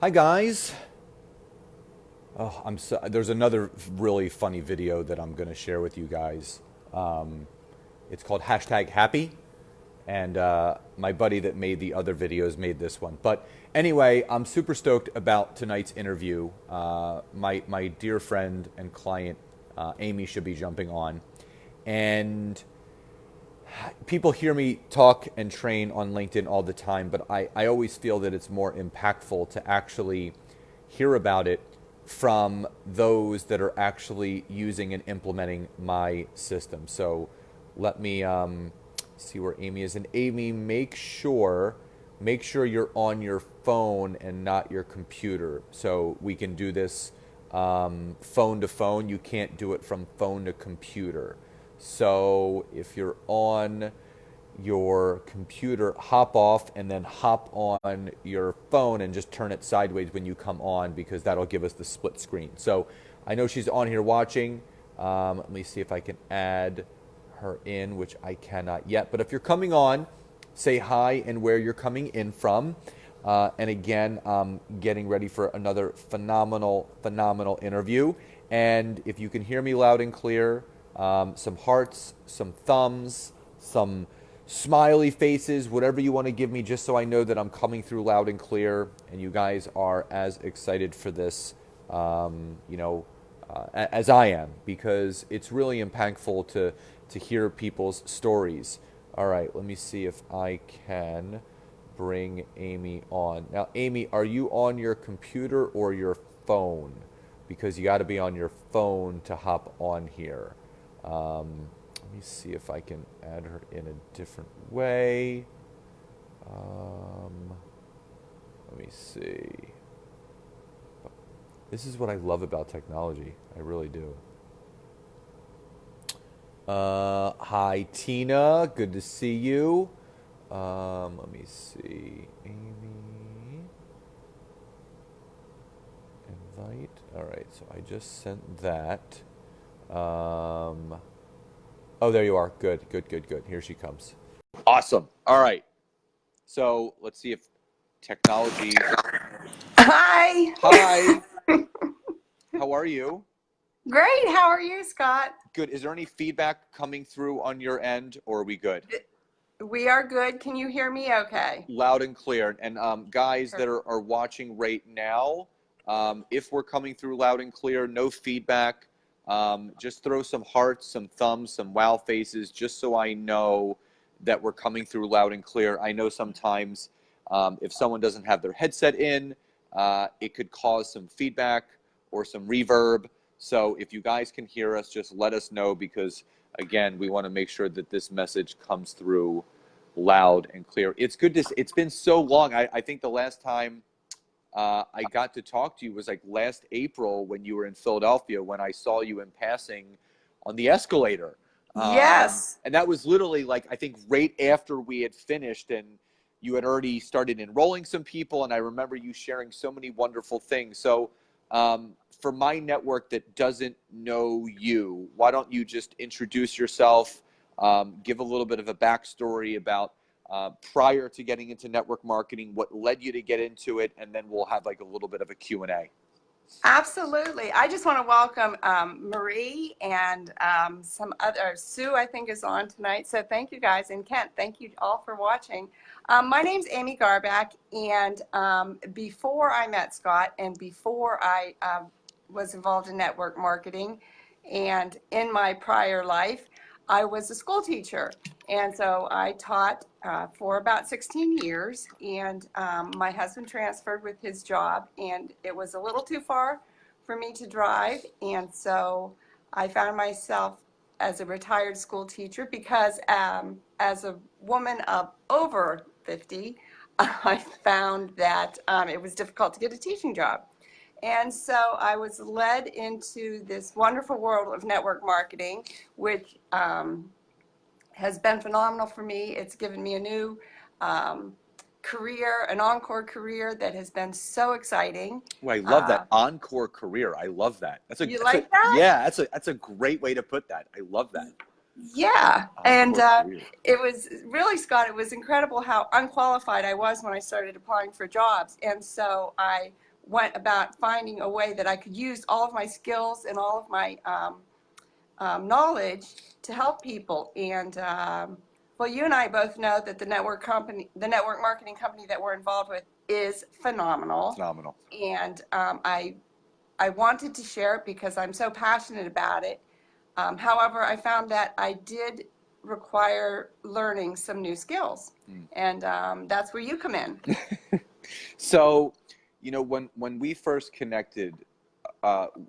Hi guys. There's another really funny video that I'm going to share with you guys. It's called #happy, and my buddy that made the other videos made this one. But anyway, I'm super stoked about tonight's interview. My dear friend and client Amy should be jumping on, and people hear me talk and train on LinkedIn all the time, but I always feel that it's more impactful to actually hear about it from those that are actually using and implementing my system. So let me see where Amy is. And Amy, make sure you're on your phone and not your computer. So we can do this phone to phone. You can't do it from phone to computer. So if you're on your computer, hop off and then hop on your phone and just turn it sideways when you come on, because that'll give us the split screen. So I know she's on here watching. Let me see if I can add her in, which I cannot yet. But if you're coming on, say hi and where you're coming in from. And again, I'm getting ready for another phenomenal interview. And if you can hear me loud and clear, some hearts, some thumbs, some smiley faces, whatever you want to give me, just so I know that I'm coming through loud and clear and you guys are as excited for this, as I am, because it's really impactful to hear people's stories. All right, let me see if I can bring Amy on. Now, Amy, are you on your computer or your phone? Because you got to be on your phone to hop on here. Let me see if I can add her in a different way. Let me see. This is what I love about technology. I really do. Hi, Tina. Good to see you. Let me see. Amy. Invite. All right, so I just sent that. Oh, there you are. Good. Here she comes. Awesome. All right. So let's see if technology. Hi. Hi. How are you? Great. How are you, Scott? Good. Is there any feedback coming through on your end, or are we good? We are good. Can you hear me okay? Loud and clear. And guys that Perfect. are watching right now, if we're coming through loud and clear, no feedback, just throw some hearts, some thumbs, some wow faces, just so I know that we're coming through loud and clear. I know sometimes if someone doesn't have their headset in, it could cause some feedback or some reverb. So if you guys can hear us, just let us know, because again, we want to make sure that this message comes through loud and clear. It's been so long. I think the last time I got to talk to you was like last April when you were in Philadelphia, when I saw you in passing on the escalator. Yes. And that was literally like, I think right after we had finished and you had already started enrolling some people. And I remember you sharing so many wonderful things. So for my network that doesn't know you, why don't you just introduce yourself, give a little bit of a backstory about prior to getting into network marketing, what led you to get into it, and then we'll have like a little bit of a Q&A. Absolutely. I just want to welcome Marie and some other, Sue, I think, is on tonight. So thank you guys. And Kent, thank you all for watching. My name's Amy Garbacz. And before I met Scott and before I was involved in network marketing, and in my prior life, I was a school teacher. And so I taught for about 16 years, and my husband transferred with his job, and it was a little too far for me to drive. And so I found myself as a retired school teacher because as a woman of over 50, I found that it was difficult to get a teaching job. And so I was led into this wonderful world of network marketing, which has been phenomenal for me. It's given me a new career, an encore career that has been so exciting. Oh, I love Uh, that encore career. I love that. you like that? Yeah, that's a great way to put that. I love that. Yeah. And Encore career. it was really, Scott, it was incredible how unqualified I was when I started applying for jobs. And so I went about finding a way that I could use all of my skills and all of my knowledge to help people. And well, you and I both know that the network marketing company that we're involved with is phenomenal. Phenomenal. And I wanted to share it because I'm so passionate about it. However, I found that I did require learning some new skills, and that's where you come in. So, you know, when we first connected,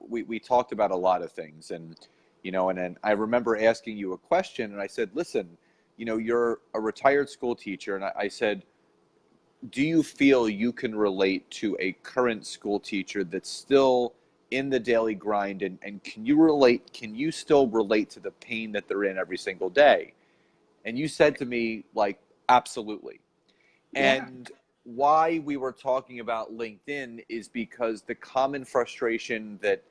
we talked about a lot of things, and you know, and then I remember asking you a question, and I said, listen, you know, you're a retired school teacher, and I said, do you feel you can relate to a current school teacher that's still in the daily grind, and can you still relate to the pain that they're in every single day? And you said to me, like, absolutely. And why we were talking about LinkedIn is because the common frustration that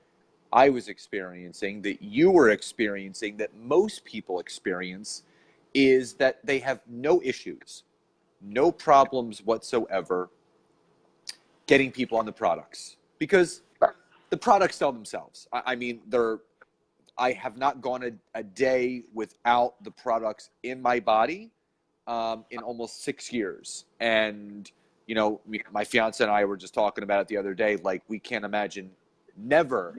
I was experiencing, that you were experiencing, that most people experience, is that they have no issues, no problems whatsoever getting people on the products, because the products sell themselves. I mean, I have not gone a day without the products in my body in almost 6 years. And, you know, my fiance and I were just talking about it the other day. Like, we can't imagine never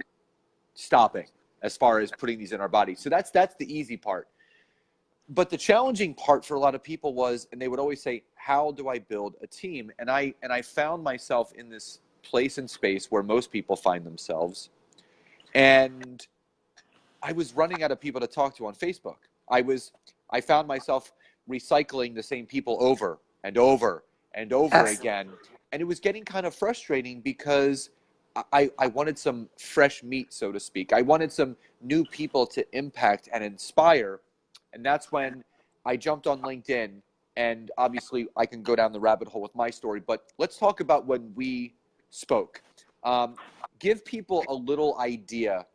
stopping as far as putting these in our body. So that's the easy part. But the challenging part for a lot of people was, and they would always say, how do I build a team? And I found myself in this place and space where most people find themselves. And I was running out of people to talk to on Facebook. I found myself recycling the same people over and over and over again. And it was getting kind of frustrating because I wanted some fresh meat, so to speak. I wanted some new people to impact and inspire. And that's when I jumped on LinkedIn. And obviously, I can go down the rabbit hole with my story. But let's talk about when we spoke. Give people a little idea,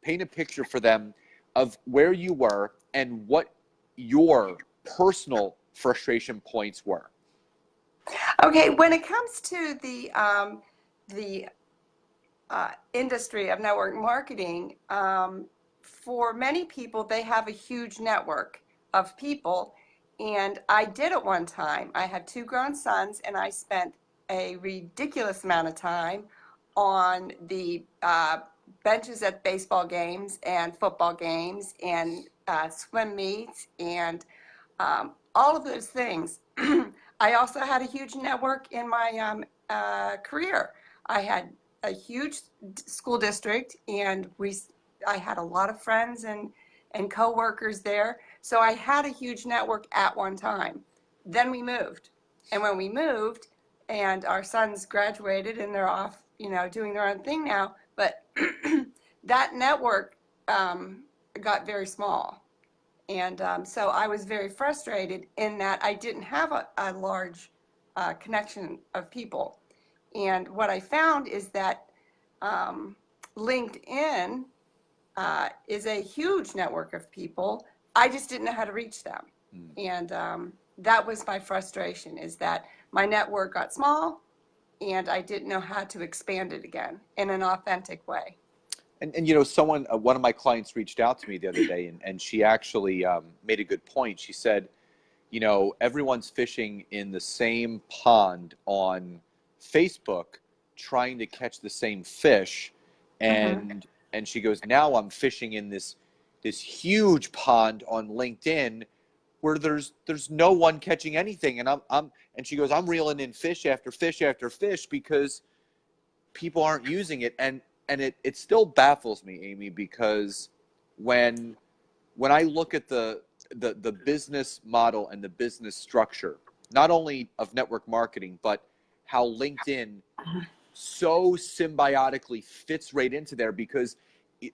paint a picture for them of where you were and what your personal frustration points were. Okay, when it comes to the industry of network marketing, for many people, they have a huge network of people. And I did at one time. I had 2 grown sons, and I spent a ridiculous amount of time on the benches at baseball games and football games and swim meets and all of those things. I also had a huge network in my career. I had a huge school district, and I had a lot of friends and coworkers there. So I had a huge network at one time. Then we moved. And when we moved, and our sons graduated and they're off, you know, doing their own thing now, but that network got very small. And so I was very frustrated in that I didn't have a large connection of people. And what I found is that LinkedIn is a huge network of people. I just didn't know how to reach them. And that was my frustration, is that my network got small and I didn't know how to expand it again in an authentic way. And you know, one of my clients reached out to me the other day, and she actually made a good point. She said, you know, everyone's fishing in the same pond on Facebook, trying to catch the same fish. And and she goes, now I'm fishing in this huge pond on LinkedIn where there's no one catching anything. And and she goes, I'm reeling in fish after fish after fish because people aren't using it. And it still baffles me, Amy, because when I look at the business model and the business structure, not only of network marketing, but how LinkedIn so symbiotically fits right into there, because,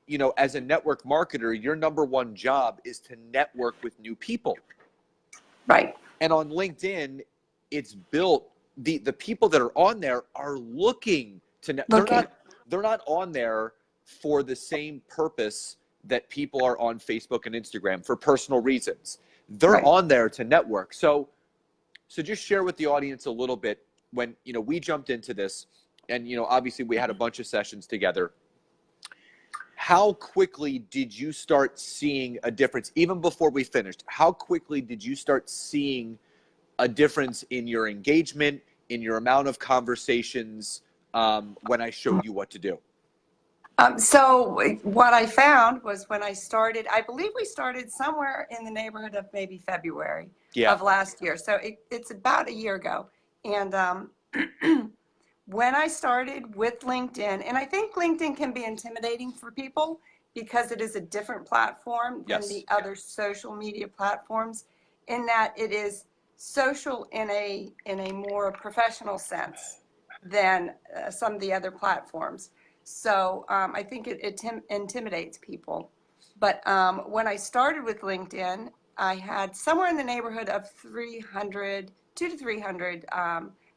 you know, as a network marketer, your number one job is to network with new people. Right. And on LinkedIn, it's built, the people that are on there are looking to they're not on there for the same purpose that people are on Facebook and Instagram, for personal reasons. They're on there to network. So just share with the audience a little bit. When, you know, we jumped into this, and obviously we had a bunch of sessions together. How quickly did you start seeing a difference, even before we finished? How quickly did you start seeing a difference in your engagement, in your amount of conversations, when I showed you what to do? So what I found was when I started, I believe we started somewhere in the neighborhood of maybe February of last year. So it's about a year ago. And when I started with LinkedIn, and I think LinkedIn can be intimidating for people because it is a different platform than the other social media platforms, in that it is social in a more professional sense than some of the other platforms. So I think it intimidates people. But when I started with LinkedIn, I had somewhere in the neighborhood of 200 to 300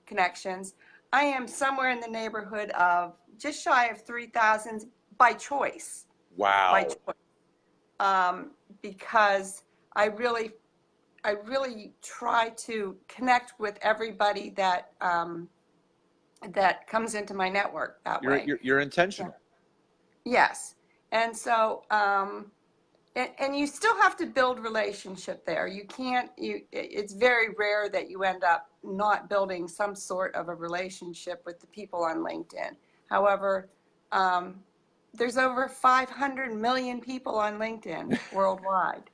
connections. I am somewhere in the neighborhood of just shy of 3,000 by choice. Wow. By choice. Because I really try to connect with everybody that that comes into my network that way. You're intentional. Yes. And so, and you still have to build relationship there. You can't, it's very rare that you end up not building some sort of a relationship with the people on LinkedIn. However, there's over 500 million people on LinkedIn worldwide.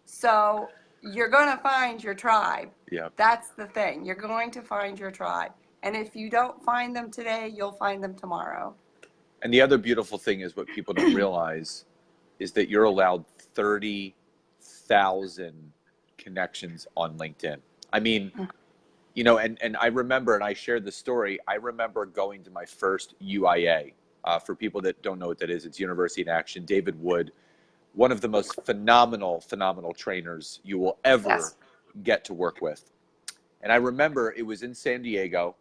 So you're going to find your tribe. Yeah. That's the thing. You're going to find your tribe. And if you don't find them today, you'll find them tomorrow. And the other beautiful thing is, what people don't realize is that you're allowed 30,000 connections on LinkedIn. I mean, and I remember, and I shared the story, I remember going to my first UIA. For people that don't know what that is, it's University in Action. David Wood, one of the most phenomenal trainers you will ever get to work with. And I remember it was in San Diego,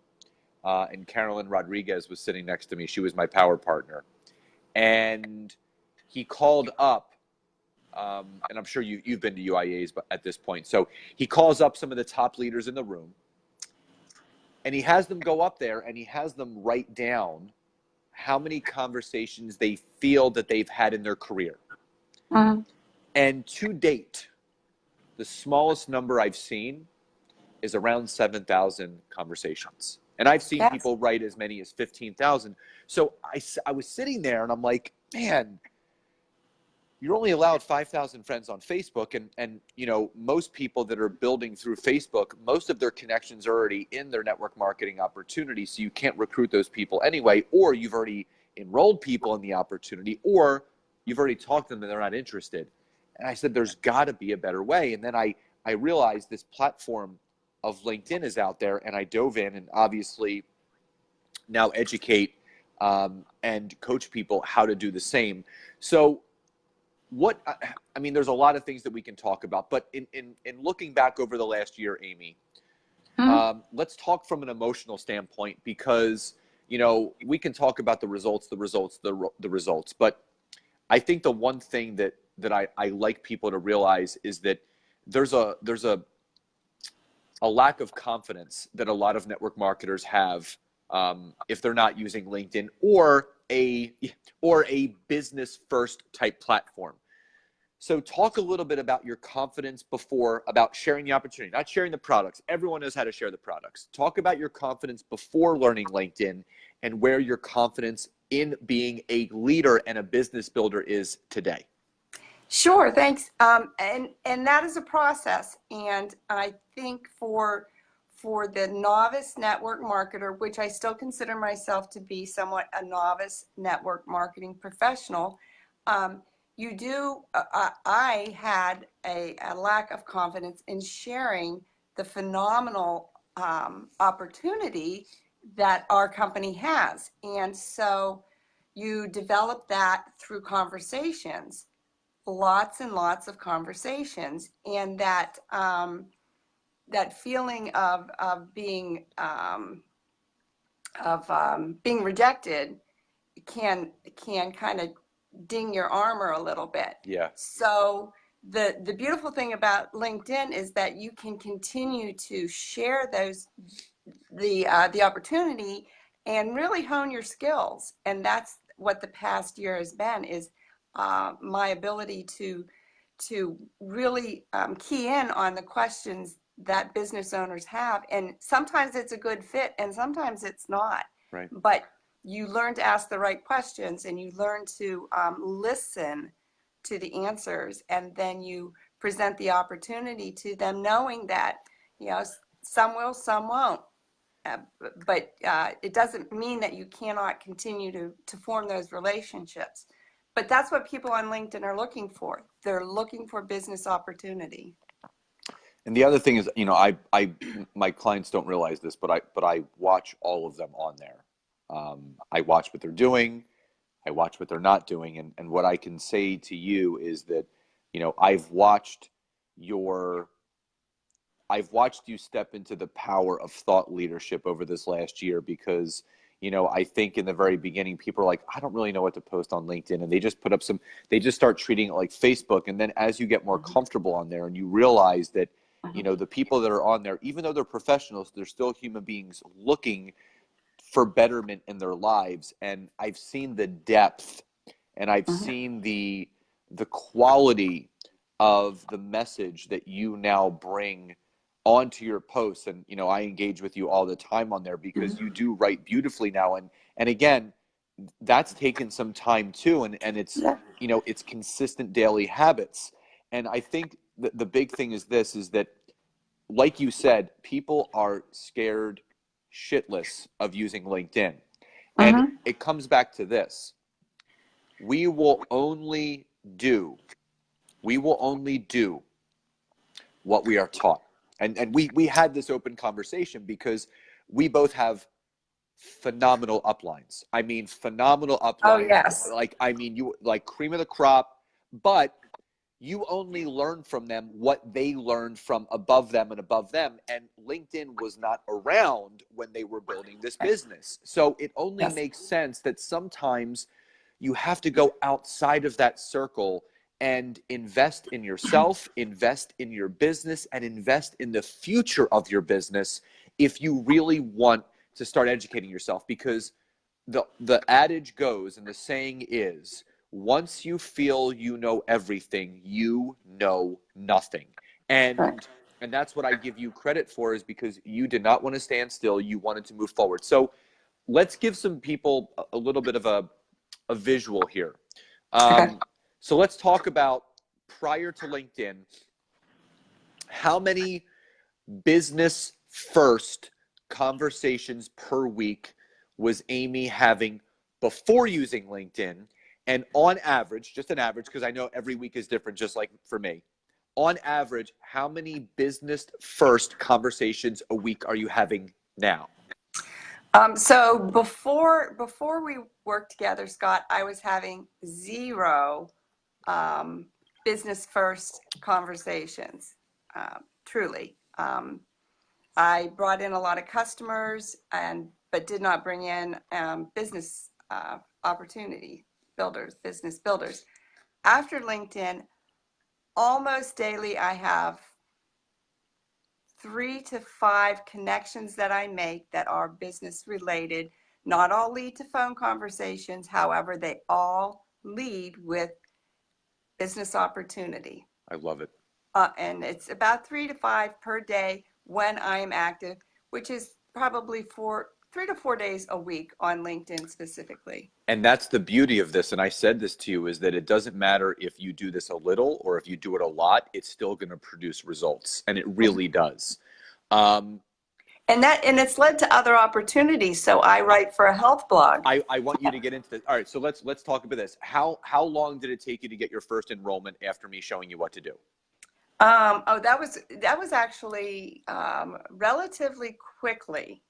and Carolyn Rodriguez was sitting next to me. She was my power partner. And he called up, and I'm sure you've been to UIAs at this point. So he calls up some of the top leaders in the room, and he has them go up there and he has them write down how many conversations they feel that they've had in their career. And to date, the smallest number I've seen is around 7,000 conversations. And I've seen people write as many as 15,000. So I was sitting there and I'm like, man, you're only allowed 5,000 friends on Facebook. And most people that are building through Facebook, most of their connections are already in their network marketing opportunity. So you can't recruit those people anyway, or you've already enrolled people in the opportunity, or you've already talked to them and they're not interested. And I said, there's got to be a better way. And then I realized this platform of LinkedIn is out there, and I dove in and obviously now educate and coach people how to do the same. So there's a lot of things that we can talk about, but in looking back over the last year, Amy, let's talk from an emotional standpoint, because, we can talk about the results, but I think the one thing that I like people to realize is that there's a lack of confidence that a lot of network marketers have if they're not using LinkedIn or a business first type platform. So talk a little bit about your confidence about sharing the opportunity, not sharing the products. Everyone knows how to share the products. Talk about your confidence before learning LinkedIn and where your confidence in being a leader and a business builder is today. Sure, thanks. And that is a process. And I think for the novice network marketer, which I still consider myself to be somewhat a novice network marketing professional, I had a lack of confidence in sharing the phenomenal opportunity that our company has. And so you develop that through conversations. Lots and lots of conversations, and that feeling of being rejected can kind of ding your armor a little bit. Yeah. So the beautiful thing about LinkedIn is that you can continue to share the opportunity and really hone your skills. And that's what the past year has been, is my ability to really key in on the questions that business owners have. And sometimes it's a good fit and sometimes it's not. Right. But you learn to ask the right questions, and you learn to listen to the answers, and then you present the opportunity to them, knowing that, some will, some won't. But it doesn't mean that you cannot continue to form those relationships. But that's what people on LinkedIn are looking for. They're looking for business opportunity. And the other thing is, my clients don't realize this, but I watch all of them on there. I watch what they're doing. I watch what they're not doing. And what I can say to you is that, I've watched you step into the power of thought leadership over this last year, because, I think in the very beginning, people are like, I don't really know what to post on LinkedIn. And they just put up they just start treating it like Facebook. And then as you get more comfortable on there and you realize that, the people that are on there, even though they're professionals, they're still human beings looking for betterment in their lives. And I've seen the depth, and I've seen the quality of the message that you now bring onto your posts. And, I engage with you all the time on there because you do write beautifully now. And again, that's taken some time too. And it's, it's consistent daily habits. And I think the big thing is that, like you said, people are scared shitless of using LinkedIn. And it comes back to this. We will only do what we are taught. And we had this open conversation because we both have phenomenal uplines. I mean, phenomenal uplines. Oh, yes. You like cream of the crop, but you only learn from them what they learned from above them and above them. And LinkedIn was not around when they were building this business. So it only makes sense that sometimes you have to go outside of that circle and invest in yourself, invest in your business, and invest in the future of your business if you really want to start educating yourself. Because the adage goes, and the saying is, once you feel you know everything, you know nothing. And that's what I give you credit for, is because you did not want to stand still. You wanted to move forward. So let's give some people a little bit of a visual here. So let's talk about, prior to LinkedIn, how many business first conversations per week was Amy having before using LinkedIn? And on average, just an average, because I know every week is different, just like for me, on average, how many business first conversations a week are you having now? So before we worked together, Scott, I was having 0 business first conversations. Truly, I brought in a lot of customers, but did not bring in business opportunity builders, business builders. After LinkedIn, almost daily, I have 3 to 5 connections that I make that are business related. Not all lead to phone conversations. However, they all lead with business opportunity. I love it. And it's about 3 to 5 per day when I am active, which is probably 3 to 4 days a week on LinkedIn specifically. And that's the beauty of this. And I said this to you, is that it doesn't matter if you do this a little or if you do it a lot, it's still going to produce results. And it really does. And it's led to other opportunities. So I write for a health blog. I want you to get into this. All right. So let's talk about this. How long did it take you to get your first enrollment after me showing you what to do? That was actually relatively quickly.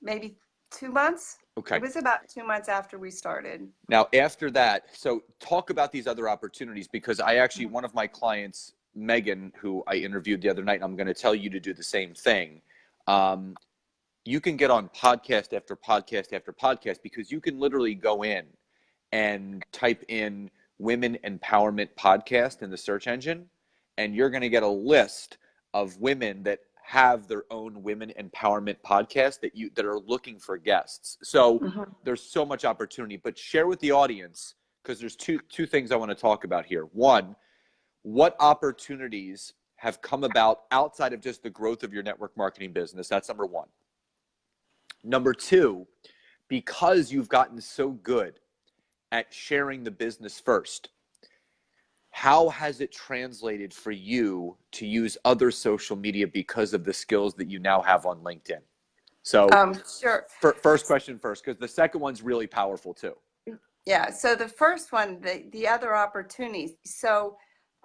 Maybe 2 months. Okay. It was about 2 months after we started. Now, after that, so talk about these other opportunities, because I actually, one of my clients, Megan, who I interviewed the other night, and I'm going to tell you to do the same thing. You can get on podcast after podcast after podcast, because you can literally go in and type in Women Empowerment Podcast in the search engine, and you're going to get a list of women that have their own women empowerment podcast that are looking for guests. So there's so much opportunity, but share with the audience, because there's two things I want to talk about here. One, what opportunities have come about outside of just the growth of your network marketing business? That's number one. Number two, because you've gotten so good at sharing the business first, how has it translated for you to use other social media because of the skills that you now have on LinkedIn? So sure. First question first, because the second one's really powerful too. Yeah. So the first one, the other opportunities. So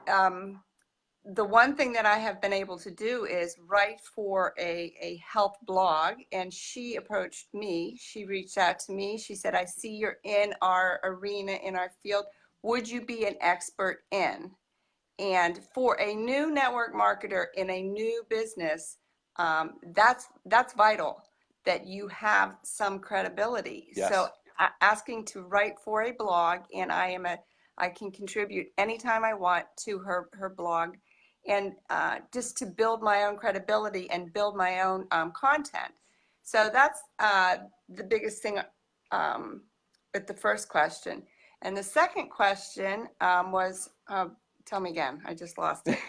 the one thing that I have been able to do is write for a health blog, and she approached me. She reached out to me. She said, I see you're in our arena, in our field. Would you be an expert in? And for a new network marketer in a new business, that's vital, that you have some credibility. Yes. So asking to write for a blog, and I can contribute anytime I want to her blog, and just to build my own credibility and build my own content. So that's the biggest thing with the first question. And the second question was, tell me again, I just lost it.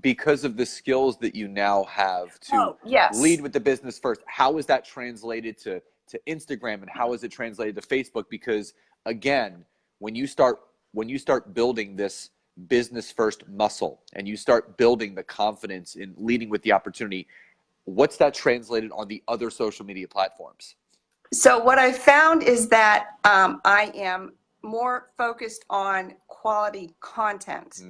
Because of the skills that you now have to yes. lead with the business first, how is that translated to Instagram, and how is it translated to Facebook? Because again, when you start building this business first muscle and you start building the confidence in leading with the opportunity, what's that translated on the other social media platforms? So what I found is that I am more focused on quality content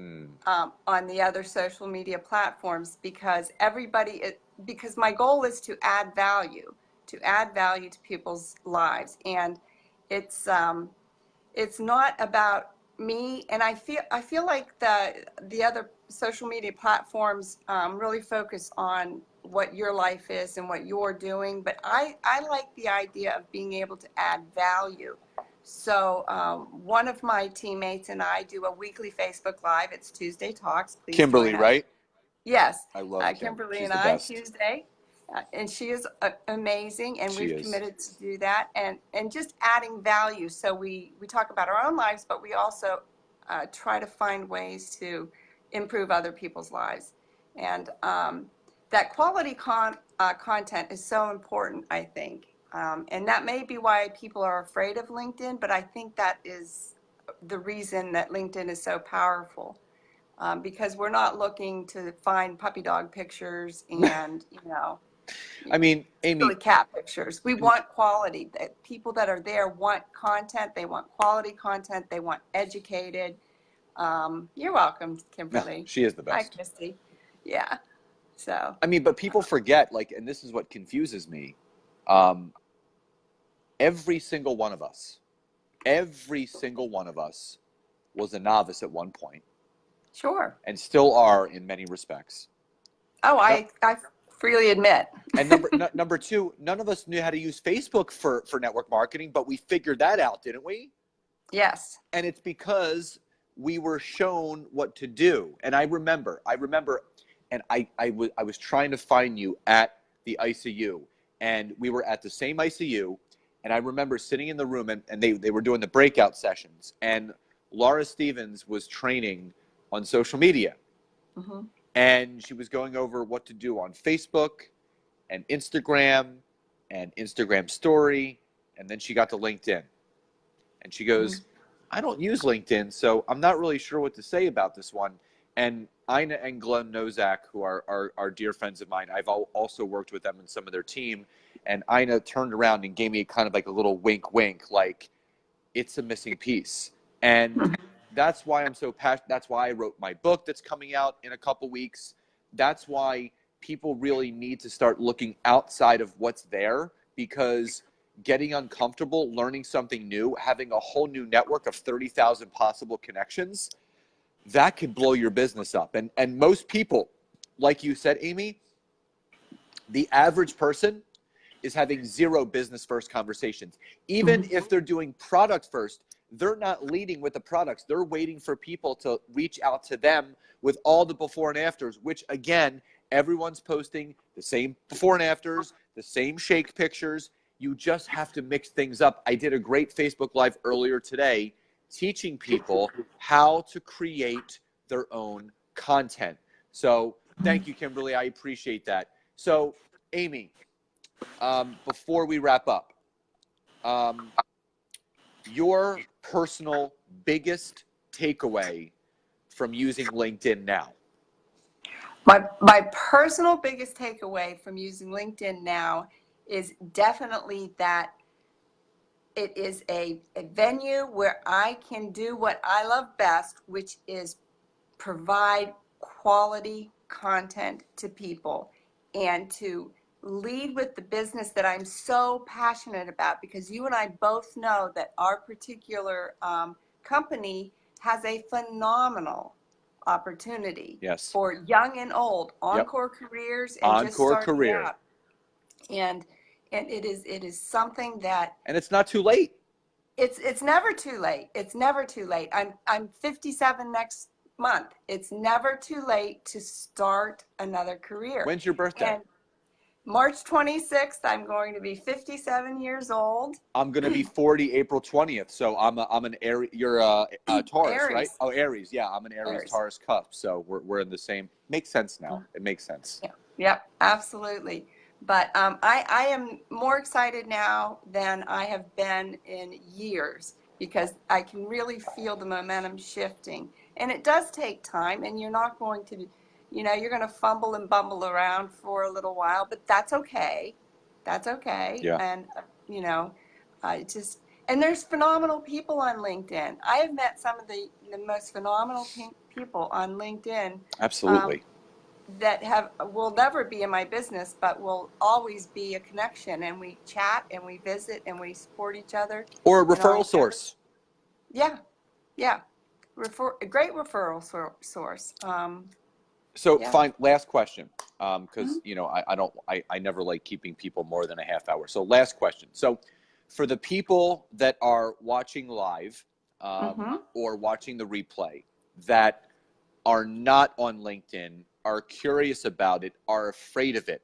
on the other social media platforms, because because my goal is to add value to people's lives, and it's not about me. And I feel like the other social media platforms really focus on what your life is and what you're doing, but I like the idea of being able to add value. So one of my teammates and I do a weekly Facebook Live. It's Tuesday Talks. Please Kimberly, join us. right? Yes. I love Kimberly. She's and the I, best. Tuesday. And she is amazing, and we've is. committed to do that, and just adding value. So we talk about our own lives, but we also try to find ways to improve other people's lives. And that quality content is so important, I think. And that may be why people are afraid of LinkedIn, but I think that is the reason that LinkedIn is so powerful. Because we're not looking to find puppy dog pictures and, I mean, Amy, really cat pictures. We want quality. People that are there want content. They want quality content. They want educated. You're welcome, Kimberly. She is the best. Hi, Christy. Yeah. So. I mean, but people forget, and this is what confuses me. Every single one of us was a novice at one point. Sure. And still are in many respects. Oh, I freely admit. And number two, none of us knew how to use Facebook for network marketing, but we figured that out, didn't we? Yes. And it's because we were shown what to do. And I remember, and I was trying to find you at the ICU, and we were at the same ICU, and I remember sitting in the room, and they were doing the breakout sessions, and Laura Stevens was training on social media. Mm-hmm. And she was going over what to do on Facebook and Instagram story. And then she got to LinkedIn. And she goes, I don't use LinkedIn, so I'm not really sure what to say about this one. And Ina and Glenn Nozak, who are dear friends of mine, I've also worked with them in some of their team. And Ina turned around and gave me kind of like a little wink, like, it's a missing piece. And that's why I'm so passionate. That's why I wrote my book that's coming out in a couple weeks. That's why people really need to start looking outside of what's there, because getting uncomfortable, learning something new, having a whole new network of 30,000 possible connections, that could blow your business up. And most people, like you said, Amy, the average person is having zero business first conversations. Even if they're doing product first, they're not leading with the products. They're waiting for people to reach out to them with all the before and afters, which again, Everyone's posting the same before and afters, the same shake pictures. You just have to mix things up. I did a great Facebook Live earlier today teaching people how to create their own content. So thank you, Kimberly. I appreciate that. So, Amy, before we wrap up, your personal biggest takeaway from using LinkedIn now? My personal biggest takeaway from using LinkedIn now is definitely that it is a venue where I can do what I love best, which is provide quality content to people and to lead with the business that I'm so passionate about, because you and I both know that our particular company has a phenomenal opportunity for young and old, encore careers and just starting out. And it is something that, and it's not too late. It's never too late. It's never too late. I'm 57 next month. It's never too late to start another career. When's your birthday? And March 26th, I'm going to be 57 years old. I'm going to be 40 April 20th. So I'm an Aries. You're a Taurus, Aries. Right? Oh, Aries. Yeah, I'm an Aries Taurus cusp. So we're in the same. Makes sense now. It makes sense. Yeah. Yep, absolutely. But I am more excited now than I have been in years, because I can really feel the momentum shifting. And it does take time, and you're not going to, you're going to fumble and bumble around for a little while, but that's okay. That's okay. Yeah. And, and there's phenomenal people on LinkedIn. I have met some of the most phenomenal people on LinkedIn. Absolutely. That will never be in my business, but will always be a connection, and we chat and we visit and we support each other. Or a referral source. Yeah. A great referral source. Fine. Last question, because I never like keeping people more than a half hour. So last question. So for the people that are watching live or watching the replay that are not on LinkedIn, are curious about it, are afraid of it,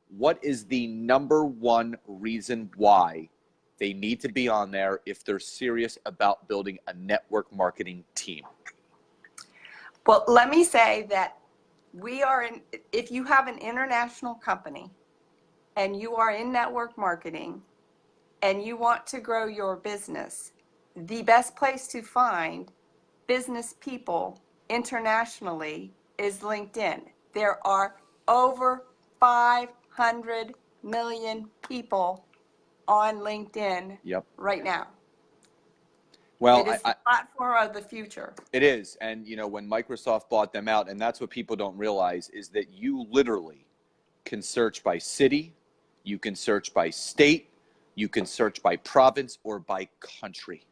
what is the number one reason why they need to be on there if they're serious about building a network marketing team? Well, let me say that if you have an international company and you are in network marketing and you want to grow your business, the best place to find business people internationally is LinkedIn. There are over 500 million people on LinkedIn right now. Well, it is the platform of the future. It is. And, when Microsoft bought them out, and that's what people don't realize, is that you literally can search by city, you can search by state, you can search by province or by country.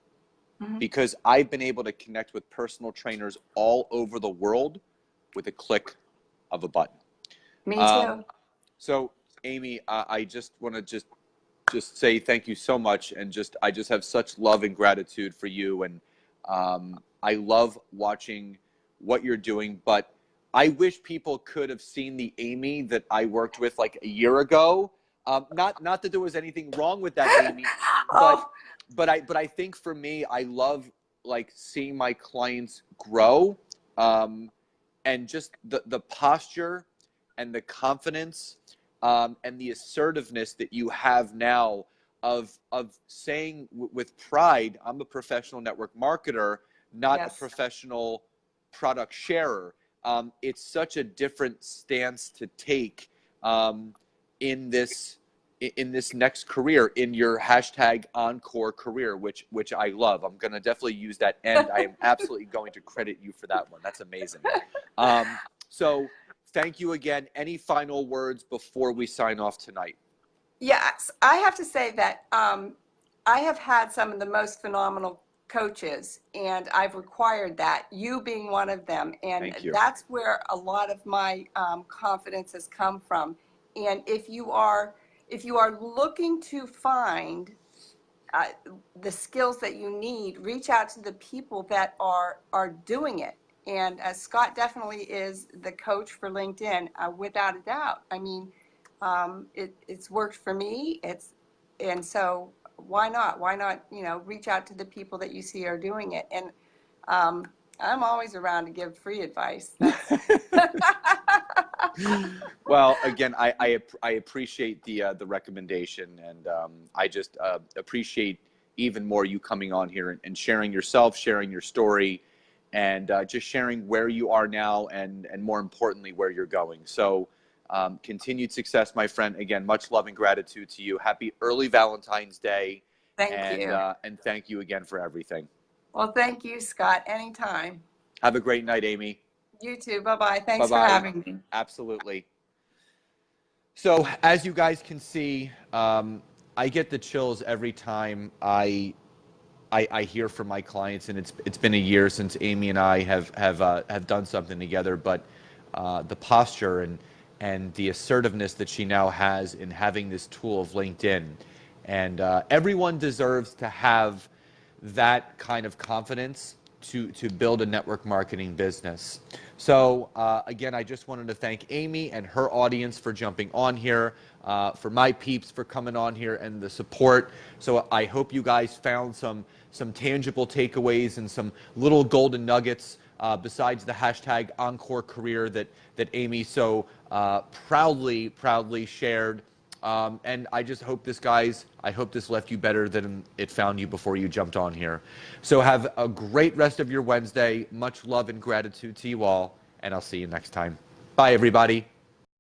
Because I've been able to connect with personal trainers all over the world with a click of a button. Me too. So, Amy, I just want to just say thank you so much, and I just have such love and gratitude for you, and I love watching what you're doing. But I wish people could have seen the Amy that I worked with like a year ago. Not that there was anything wrong with that Amy, but I think for me, I love like seeing my clients grow, and just the posture and the confidence and the assertiveness that you have now of saying with pride, I'm a professional network marketer, not a professional product sharer. It's such a different stance to take in this next career, in your hashtag encore career, which I love. I'm going to definitely use that, and I am absolutely going to credit you for that one. That's amazing. So thank you again. Any final words before we sign off tonight? Yes, I have to say that I have had some of the most phenomenal coaches, and I've required that, you being one of them. And that's where a lot of my confidence has come from. And if you are looking to find the skills that you need, reach out to the people that are doing it And Scott definitely is the coach for LinkedIn, without a doubt. I mean, it's worked for me. And so why not? Why not, reach out to the people that you see are doing it? And I'm always around to give free advice. Well, again, I appreciate the recommendation, and I just appreciate even more you coming on here and sharing yourself, sharing your story, and just sharing where you are now, and more importantly, where you're going. So continued success, my friend. Again, much love and gratitude to you. Happy early Valentine's Day. Thank you. And thank you again for everything. Well, thank you, Scott. Anytime. Have a great night, Amy. You too. Bye-bye. Thanks for Bye-bye. having me. Absolutely. So as you guys can see, I get the chills every time I hear from my clients, and it's been a year since Amy and I have done something together. But the posture and the assertiveness that she now has in having this tool of LinkedIn, and everyone deserves to have that kind of confidence to build a network marketing business. So again, I just wanted to thank Amy and her audience for jumping on here, for my peeps for coming on here, and the support. So I hope you guys found some tangible takeaways and some little golden nuggets, besides the hashtag Encore Career that Amy so proudly shared. And I just hope I hope this left you better than it found you before you jumped on here. So have a great rest of your Wednesday. Much love and gratitude to you all, and I'll see you next time. Bye, everybody.